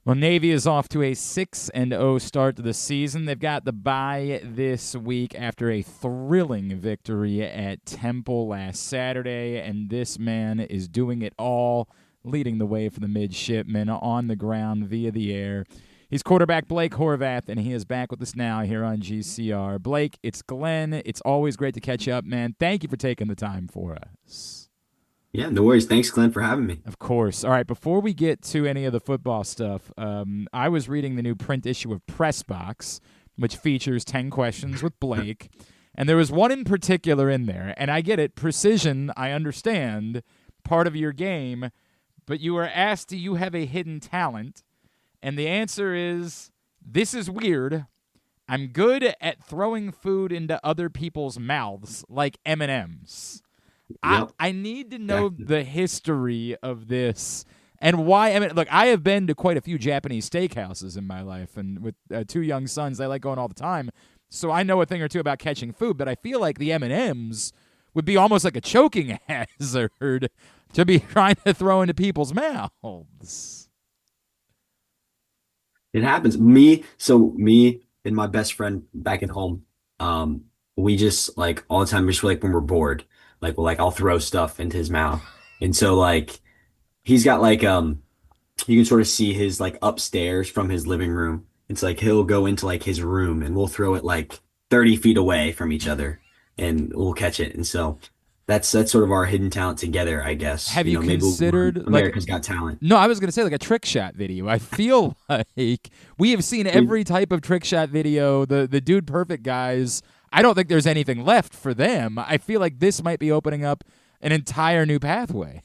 Well, Navy is off to a 6-0 start to the season. They've got the bye this week after a thrilling victory at Temple last Saturday, and this man is doing it all, leading the way for the Midshipmen on the ground via the air. He's quarterback Blake Horvath, and he is back with us now here on GCR. Blake, it's Glenn. It's always great to catch up, man. Thank you for taking the time for us. Yeah, no worries. Thanks, Glenn, for having me. Of course. All right, before we get to any of the football stuff, I was reading the new print issue of Press Box, which features 10 questions with Blake, and there was one in particular in there, and I get it, precision, I understand, part of your game, but you were asked, do you have a hidden talent? And the answer is, this is weird. I'm good at throwing food into other people's mouths, like M&Ms. Yep. I need to know Exactly. the history of this and why. I mean, look, I have been to quite a few Japanese steakhouses in my life, and with two young sons, I like going all the time. So I know a thing or two about catching food, but I feel like the M&Ms would be almost like a choking hazard to be trying to throw into people's mouths. It happens. Me and my best friend back at home, we just like all the time, just like when we're bored, I'll throw stuff into his mouth. And so like he's got you can sort of see his like upstairs from his living room. It's like he'll go into like his room and we'll throw it like 30 feet away from each other and we'll catch it. And so that's sort of our hidden talent together, I guess. Have you Maybe we'll run considered like America's Got Talent. no, I was going to say like a trick shot video. I feel like we have seen every type of trick shot video. The Dude Perfect guys, I don't think there's anything left for them. I feel like this might be opening up an entire new pathway.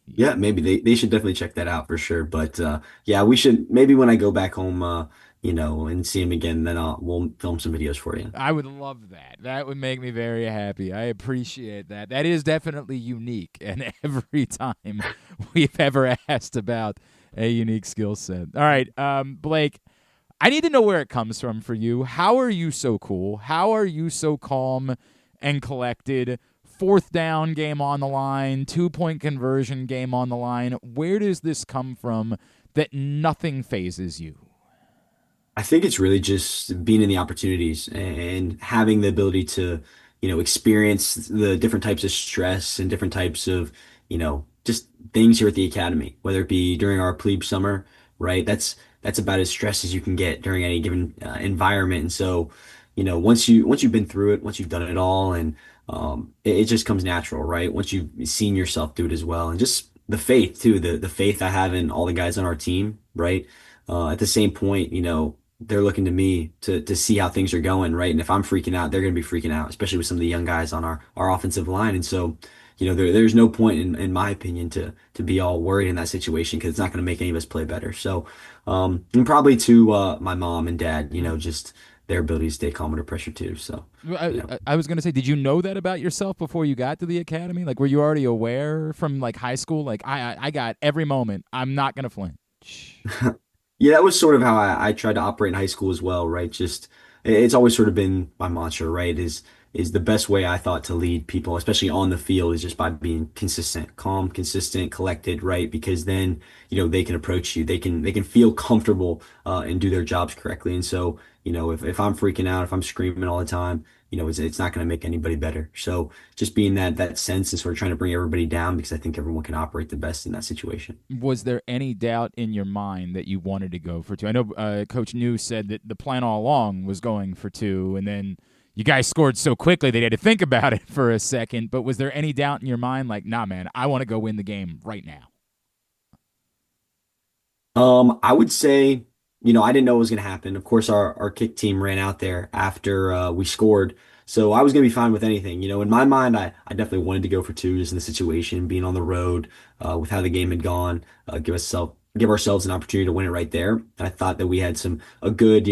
Yeah, maybe they should definitely check that out for sure. But yeah, we should maybe when I go back home, and see him again, then we'll film some videos for you. I would love that. That would make me very happy. I appreciate that. That is definitely unique. And every time we've ever asked about a unique skill set. All right, Blake, I need to know where it comes from for you. How are you so cool? How are you so calm and collected? Fourth down game on the line, 2-point conversion game on the line. Where does this come from that nothing phases you? I think it's really just being in the opportunities and having the ability to, experience the different types of stress and different types of, just things here at the academy, whether it be during our plebe summer, right? That's about as stressed as you can get during any given environment. And so, once you've been through it, once you've done it all, and it just comes natural, right? Once you've seen yourself do it as well, and just the faith too, the faith I have in all the guys on our team, right? At the same point, they're looking to me to see how things are going, right? And if I'm freaking out, they're going to be freaking out, especially with some of the young guys on our offensive line. And so, there's no point in my opinion to be all worried in that situation because it's not going to make any of us play better. So, and probably to my mom and dad, just their ability to stay calm under pressure too. So, Well, you know. I was going to say, did you know that about yourself before you got to the academy? Like, were you already aware from like high school? Like, I got every moment. I'm not going to flinch. Yeah, that was sort of how I tried to operate in high school as well, right? Just it's always sort of been my mantra, right? Is the best way I thought to lead people, especially on the field, is just by being consistent, calm, consistent, collected, right? Because then, they can approach you, they can feel comfortable and do their jobs correctly. And so, if I'm freaking out, if I'm screaming all the time, it's not going to make anybody better. So just being that sense and sort of trying to bring everybody down because I think everyone can operate the best in that situation. Was there any doubt in your mind that you wanted to go for two? I know Coach New said that the plan all along was going for two, and then you guys scored so quickly they had to think about it for a second. But was there any doubt in your mind, like, nah, man, I want to go win the game right now? I would say, I didn't know what was going to happen. Of course, our kick team ran out there after we scored. So I was going to be fine with anything. In my mind, I definitely wanted to go for two just in the situation, being on the road with how the game had gone, give ourselves an opportunity to win it right there. And I thought that we had a good,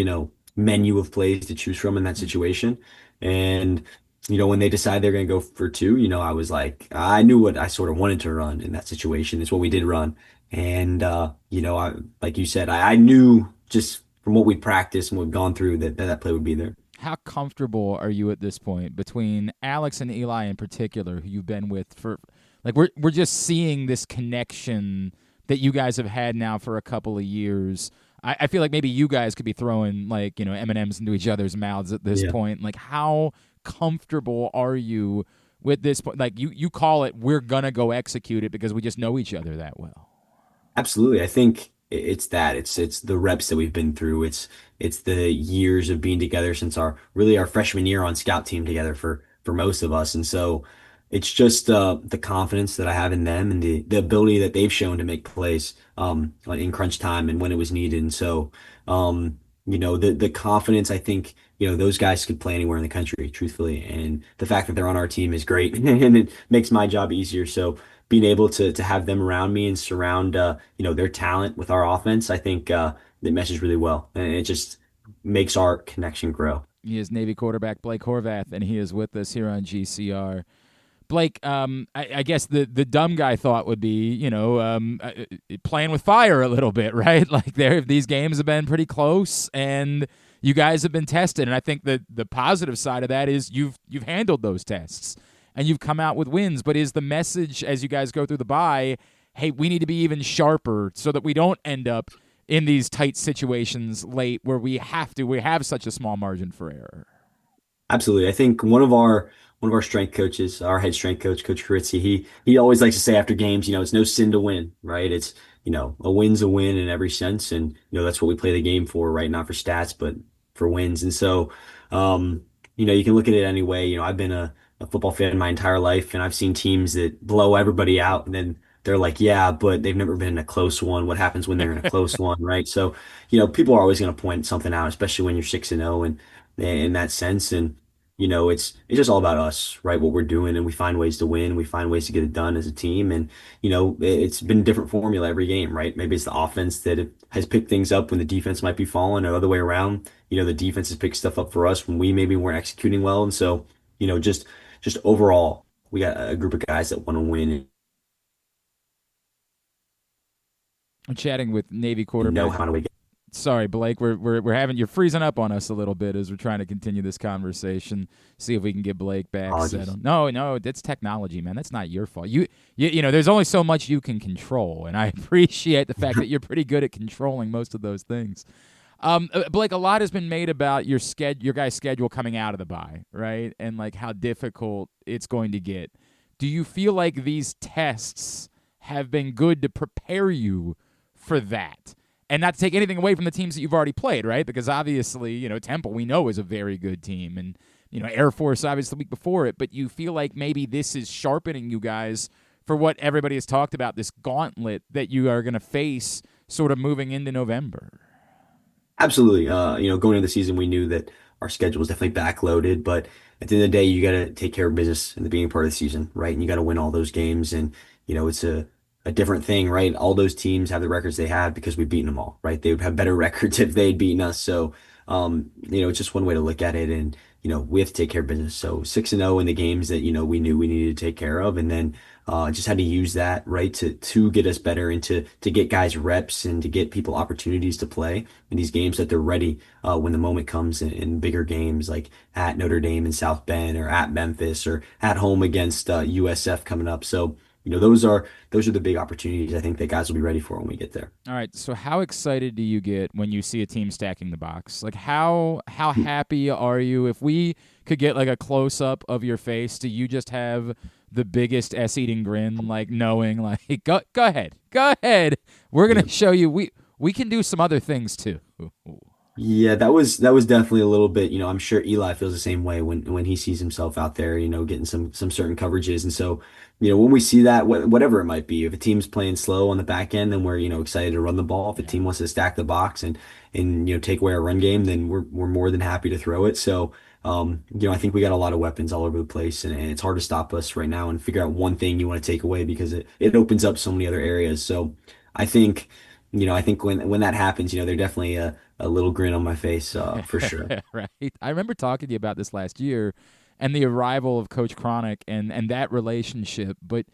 menu of plays to choose from in that situation. And, when they decided they're going to go for two, I was like, I knew what I sort of wanted to run in that situation. It's what we did run. And like you said, I knew just from what we practiced and what we've gone through that play would be there. How comfortable are you at this point between Alex and Eli in particular, who you've been with for, like, we're just seeing this connection that you guys have had now for a couple of years. I feel like maybe you guys could be throwing like, M&Ms into each other's mouths at this Yeah. point. Like, how comfortable are you with this point? Like, you call it, we're gonna go execute it because we just know each other that well. Absolutely. I think it's that. It's the reps that we've been through. It's the years of being together since our freshman year on scout team together for most of us. And so it's just the confidence that I have in them and the ability that they've shown to make plays in crunch time and when it was needed. And so the confidence, I think, those guys could play anywhere in the country, truthfully. And the fact that they're on our team is great and it makes my job easier. So being able to have them around me and surround their talent with our offense, I think it meshes really well, and it just makes our connection grow. He is Navy quarterback Blake Horvath, and he is with us here on GCR. Blake, I guess the dumb guy thought would be, playing with fire a little bit, right? Like these games have been pretty close, and you guys have been tested. And I think the positive side of that is you've handled those tests and you've come out with wins. But is the message as you guys go through the bye, hey, we need to be even sharper so that we don't end up in these tight situations late where we have such a small margin for error? Absolutely. I think one of our strength coaches, our head strength coach, Coach Carizzi, he always likes to say after games, it's no sin to win, right? It's, a win's a win in every sense. And, that's what we play the game for, right? Not for stats, but for wins. And so, you can look at it any way. I've been a football fan my entire life, and I've seen teams that blow everybody out, and then they're like, yeah, but they've never been in a close one. What happens when they're in a close one, right? So, people are always going to point something out, especially when you're 6-0 and in that sense. And it's just all about us, right? What we're doing, and we find ways to win. We find ways to get it done as a team, and it's been a different formula every game, right? Maybe it's the offense that has picked things up when the defense might be falling, or the other way around. The defense has picked stuff up for us when we maybe weren't executing well, and so just overall, we got a group of guys that want to win I'm chatting with Navy and know quarterback. how to win. Sorry, Blake. We're having you're freezing up on us a little bit as we're trying to continue this conversation. See if we can get Blake back Apologies. settled. No, that's technology, man. That's not your fault. There's only so much you can control, and I appreciate the fact that you're pretty good at controlling most of those things. Blake, a lot has been made about your guys' schedule coming out of the bye, right? And like how difficult it's going to get. Do you feel like these tests have been good to prepare you for that? And not to take anything away from the teams that you've already played, right? Because obviously, Temple we know is a very good team, and Air Force obviously the week before it. But you feel like maybe this is sharpening you guys for what everybody has talked about, this gauntlet that you are going to face, sort of moving into November. Absolutely. Going into the season, we knew that our schedule was definitely backloaded, but at the end of the day, you got to take care of business in the beginning part of the season, right? And you got to win all those games. And, it's a different thing, right? All those teams have the records they have because we've beaten them all, right? They would have better records if they'd beaten us. So, it's just one way to look at it. And, we have to take care of business. So 6-0 in the games that, we knew we needed to take care of. And then just had to use that, right, to get us better and to get guys reps and to get people opportunities to play in these games that they're ready when the moment comes in bigger games like at Notre Dame and South Bend or at Memphis or at home against USF coming up. So, those are the big opportunities I think that guys will be ready for when we get there. All right. So how excited do you get when you see a team stacking the box? Like how happy are you if we could get like a close up of your face? Do you just have the biggest eating grin, like knowing like go ahead. We're gonna show you we can do some other things too. Yeah, that was definitely a little bit, I'm sure Eli feels the same way when he sees himself out there, getting some certain coverages. And so, when we see that, whatever it might be, if a team's playing slow on the back end, then we're, excited to run the ball. If a team wants to stack the box and take away our run game, then we're more than happy to throw it. So, I think we got a lot of weapons all over the place, and it's hard to stop us right now and figure out one thing you want to take away because it opens up so many other areas. So I think, when that happens, there's definitely a little grin on my face, for sure. Right. I remember talking to you about this last year and the arrival of Coach Cronick and that relationship. But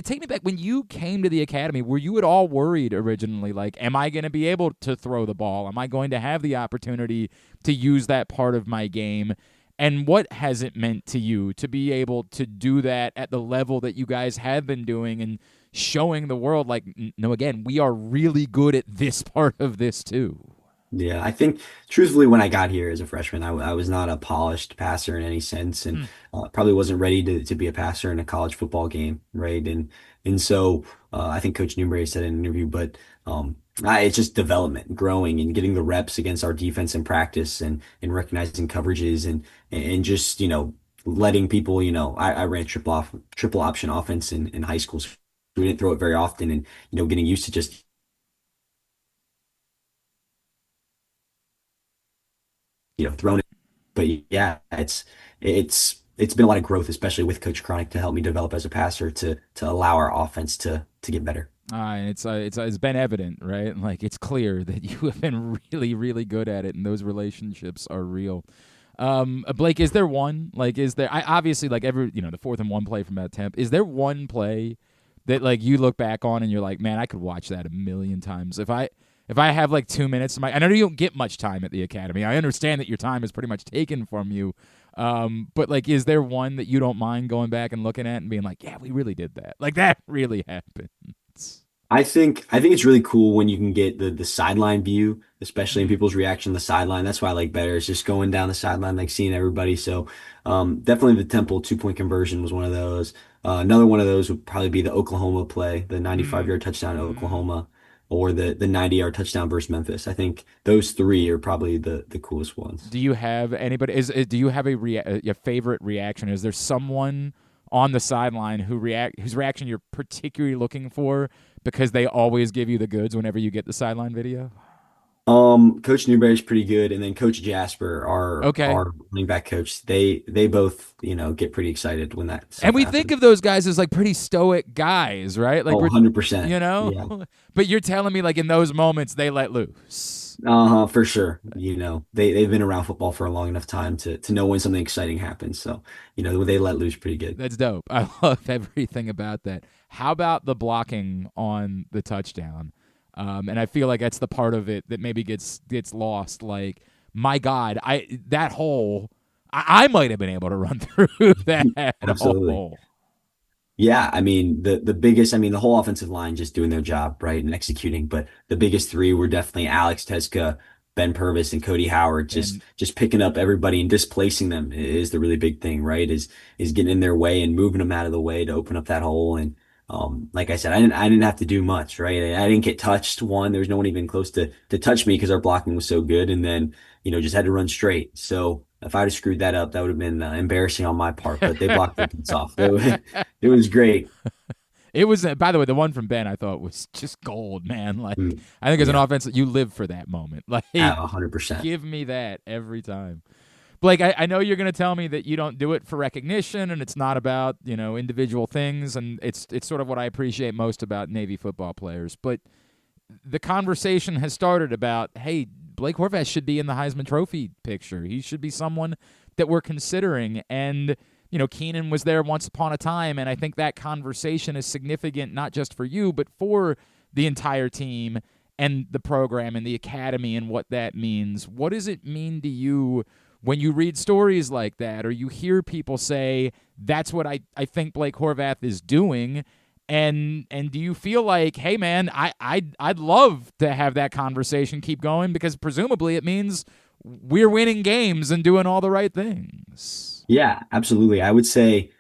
take me back when you came to the academy. Were you at all worried originally? Like, am I going to be able to throw the ball? Am I going to have the opportunity to use that part of my game? And what has it meant to you to be able to do that at the level that you guys have been doing and showing the world like, no, again, we are really good at this part of this too. Yeah, I think truthfully, when I got here as a freshman, I was not a polished passer in any sense, and Hmm. probably wasn't ready to be a passer in a college football game, right? And so I think Coach Newberry said in an interview, but it's just development, growing, and getting the reps against our defense in practice, and recognizing coverages, and just letting people, I ran triple option offense in high school, so we didn't throw it very often, and getting used to just throwing it. But yeah, it's been a lot of growth, especially with Coach Cronic, to help me develop as a passer, to allow our offense to get better. And it's been evident, right? Like it's clear that you have been really, really good at it, and those relationships are real. Blake, is there one? Like, is there? I obviously like every the 4th-and-1 play from that temp. Is there one play that like you look back on and you're like, man, I could watch that a million times if I have like 2 minutes. I know you don't get much time at the academy. I understand that your time is pretty much taken from you. But like, is there one that you don't mind going back and looking at and being like, yeah, we really did that. Like that really happened. I think it's really cool when you can get the sideline view, especially in Mm. people's reaction to the sideline. That's why I like better. It's just going down the sideline, like seeing everybody. So definitely the Temple 2-point conversion was one of those. Another one of those would probably be the Oklahoma play, the 95-yard touchdown to Mm. Oklahoma, or the 90-yard touchdown versus Memphis. I think those three are probably the coolest ones. Do you have anybody? Do you have your favorite reaction? Is there someone on the sideline whose reaction you're particularly looking for because they always give you the goods whenever you get the sideline video? Coach Newberry's pretty good, and then Coach Jasper, our Okay. our running back coach, they both, get pretty excited when that And stuff we think happens. of those guys as like pretty stoic guys, right? Like Oh, we're, 100%. Yeah. but you're telling me like in those moments they let loose. Uh-huh, for sure. They've been around football for a long enough time to know when something exciting happens. So, they let loose pretty good. That's dope. I love everything about that. How about the blocking on the touchdown? And I feel like that's the part of it that maybe gets lost. Like, my God, that hole, I might have been able to run through that Absolutely. hole. Yeah, I mean the biggest, I mean the whole offensive line just doing their job, right, and executing. But the biggest three were definitely Alex Teska, Ben Purvis, and Cody Howard. Just And just picking up everybody and displacing them is the really big thing, right? Is getting in their way and moving them out of the way to open up that hole. And like I said, I didn't have to do much, right? I didn't get touched. One, there was no one even close to touch me because our blocking was so good. And then just had to run straight. So if I'd have screwed that up, that would have been embarrassing on my part. But they blocked their butts off. It was great. it was, by the way, the one from Ben I thought was just gold, man. Like, Mm, I think as an yeah, offense, you live for that moment. Like, 100%. give me that every time. Blake, I know you're going to tell me that you don't do it for recognition and it's not about, individual things. And it's sort of what I appreciate most about Navy football players. But the conversation has started about, hey, Blake Horvath should be in the Heisman Trophy picture. He should be someone that we're considering. And, Keenan was there once upon a time. And I think that conversation is significant, not just for you, but for the entire team and the program and the academy and what that means. What does it mean to you when you read stories like that or you hear people say, that's what I think Blake Horvath is doing? And do you feel like, hey man, I'd love to have that conversation keep going because presumably it means we're winning games and doing all the right things. Yeah, absolutely. I would say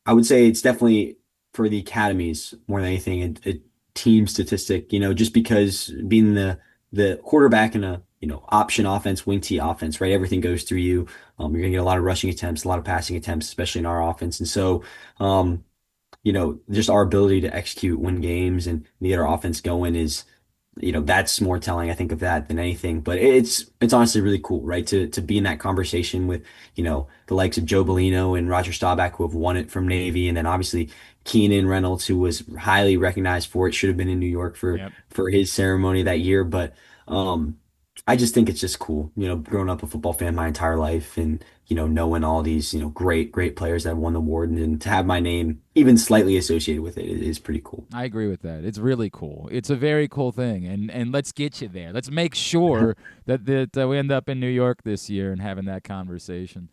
it's definitely for the academies more than anything a team statistic, just because being the quarterback in a, option offense, wing T offense, right? Everything goes through you. You're gonna get a lot of rushing attempts, a lot of passing attempts, especially in our offense. And so just our ability to execute, win games, and get our offense going is, that's more telling, I think, of that than anything. But it's honestly really cool, right? To be in that conversation with, the likes of Joe Bellino and Roger Staubach, who have won it from Navy, and then obviously Keenan Reynolds, who was highly recognized for it, should have been in New York for Yep. for his ceremony that year. But um, I just think it's just cool, growing up a football fan my entire life, and knowing all these, great players that have won the award, and to have my name even slightly associated with it is pretty cool. I agree with that. It's really cool. It's a very cool thing, and let's get you there. Let's make sure that we end up in New York this year and having that conversation.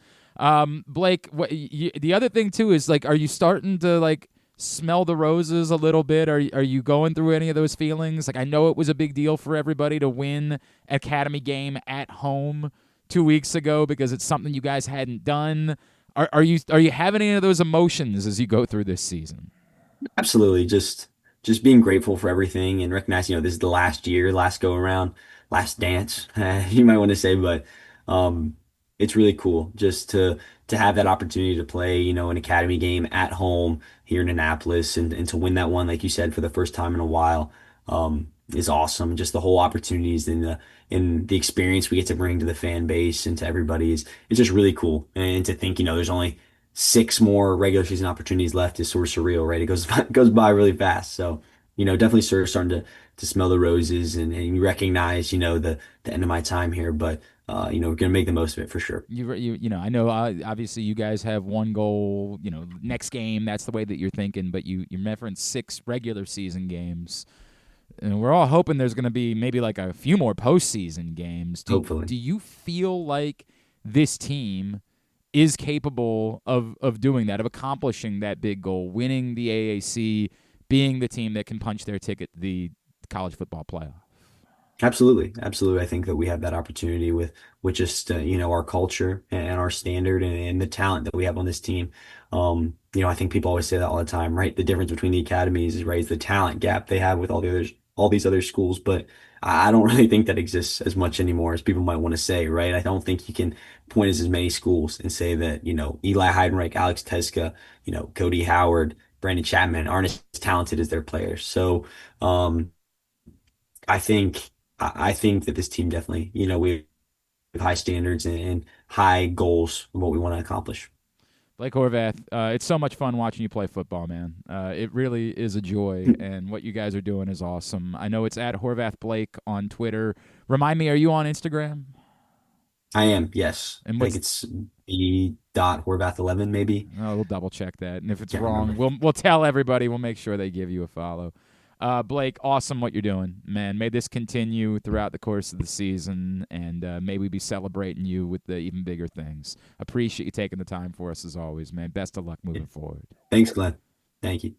Blake, the other thing too is like, are you starting to like smell the roses a little bit? Are you going through any of those feelings? Like, I know it was a big deal for everybody to win Academy game at home 2 weeks ago because it's something you guys hadn't done. Are you having any of those emotions as you go through this season? Absolutely. Just being grateful for everything and recognizing, this is the last year, last go around, last dance, you might want to say, but um it's really cool just to have that opportunity to play, an academy game at home here in Annapolis and to win that one, like you said, for the first time in a while, is awesome. Just the whole opportunities and the experience we get to bring to the fan base and to everybody is it's just really cool. And to think, there's only six more regular season opportunities left is sort of surreal, right? It goes by, goes by really fast. So, definitely sort of starting to smell the roses and recognize, the end of my time here. But we're gonna make the most of it for sure. I know obviously you guys have one goal, next game. That's the way that you're thinking, but you reference 6 regular season games, and we're all hoping there's going to be maybe like a few more postseason games. Do Hopefully. you feel like this team is capable of doing that, of accomplishing that big goal, winning the AAC, being the team that can punch their ticket to the college football playoff? Absolutely, absolutely. I think that we have that opportunity with just our culture and our standard and the talent that we have on this team. I think people always say that all the time, right? The difference between the academies is right is the talent gap they have with all these other schools. But I don't really think that exists as much anymore as people might want to say, right? I don't think you can point as many schools and say that Eli Heidenreich, Alex Teska, Cody Howard, Brandon Chapman aren't as talented as their players. So. I think I think that this team definitely, we have high standards and high goals of what we want to accomplish. Blake Horvath, it's so much fun watching you play football, man. It really is a joy, and what you guys are doing is awesome. I know it's at Horvath Blake on Twitter. Remind me, are you on Instagram? I am, yes. And I think what's it's B.Horvath11 maybe. Oh, we'll double check that, and if it's Can't wrong, remember. we'll tell everybody. We'll make sure they give you a follow. Blake, awesome what you're doing, man. May this continue throughout the course of the season, and may we be celebrating you with the even bigger things. Appreciate you taking the time for us as always, man. Best of luck moving forward. Thanks, Glenn. Thank you.